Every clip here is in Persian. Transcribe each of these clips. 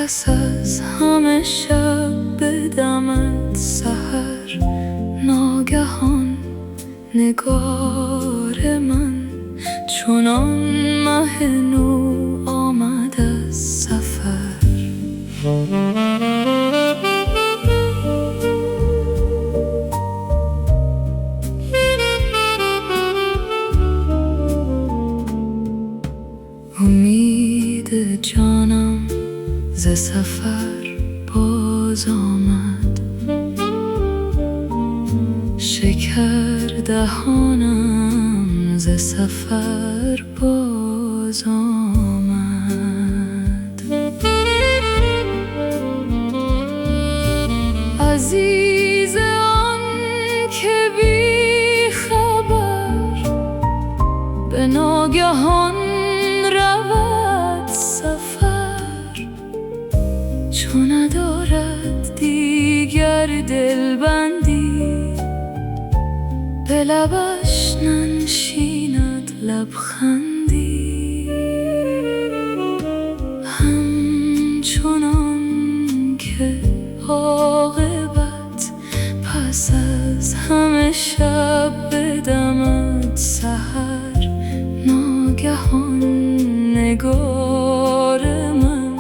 پس از همه شب به دمت سحر، ناگهان نگار من چونان مه نو آمد از سفر. امید جانم ز سفر باز آمد، شکر دهانم ز سفر باز آمد. عزیز آن که بی خبر به ناگهان رود سفر، چون ندارد دیگر دلبندی، به لبش ننشیند لبخندی. همچنان که عاقبت پس از همه شب به دمت سحر، ناگهان نگار من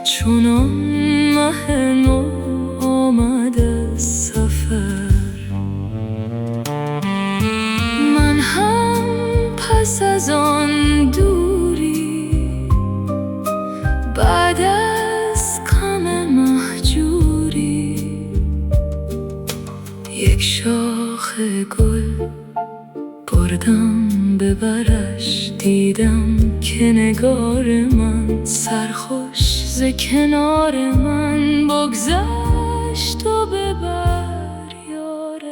چونان مه نو آمد از سفر. من هم پس از آن دوری، بعد از غم مهجوری، یک شاخ گل بردم به برش، دیدم که نگار من سرخوش ز کنار من بگذشت و به بر یار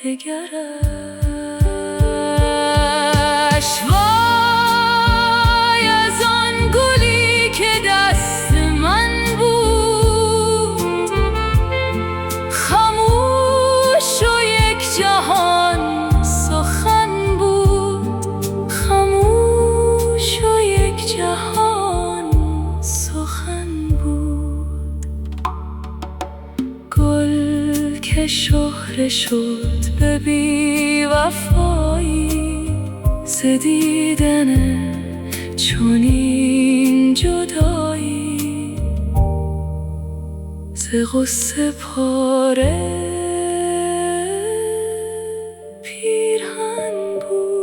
دگرش. وای از آن گلی که دست من بود، خاموش و یک جهان سخن بود، خاموش و یک جهان سخن بود. گل که شهره شد به بی وفایی، ز دیدن چنین جدایی، ز غصه پاره پیرهن بود.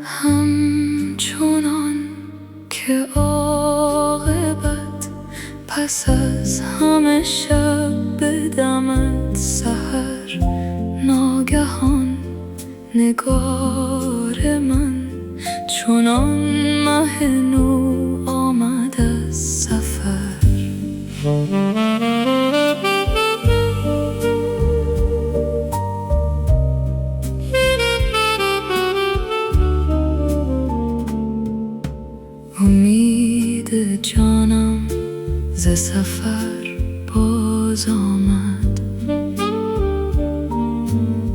همچنان که عاقبت پس از همه شب به دمت سحر، ناگهان نگار من چونان مه نو آمد از سفر. امید جانم ز سفر باز آمد،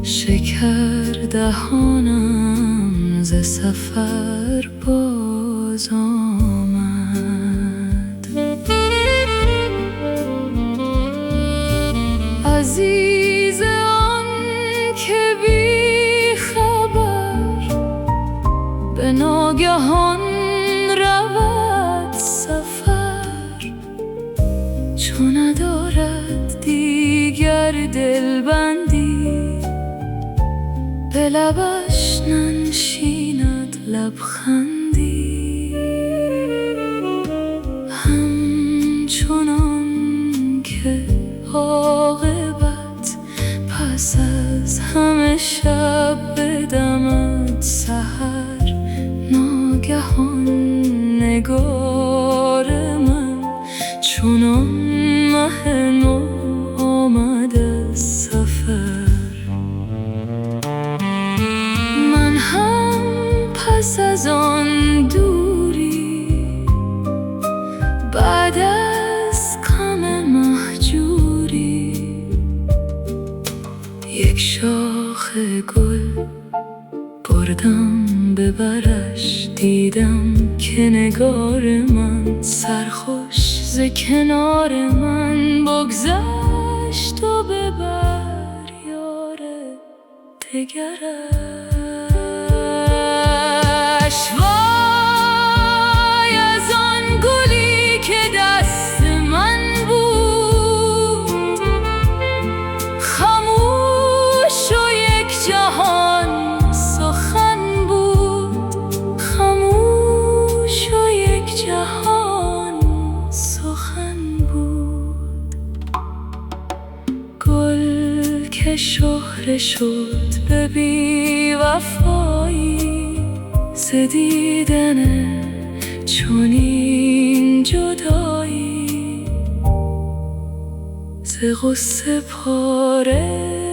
شکر دهانم ز سفر باز آمد. عزیز آن که بی خبر به ناگهان رود سفر، چون ندارد دیگر دلبندی، به لبش ننشیند لبخندی. همچنان که عاقبت پس از همه شب به دمت سحر، ناگهان نگار من چونان مه نو آمد از سفر. من هم پس از آن دوری، بعد از غم مهجوری، یک شاخ گل بردم به برش، دیدم که نگار من سرخوش ز کنار من بگذشت و ببر یار دگرش. وای از آن گلی که دست من بود، خاموش و یک جهان سخن بود، خاموش و یک جهان سخن بود. گل که شهره شد به بی وفایی، ز دیدن چنین جدایی، ز غصه پاره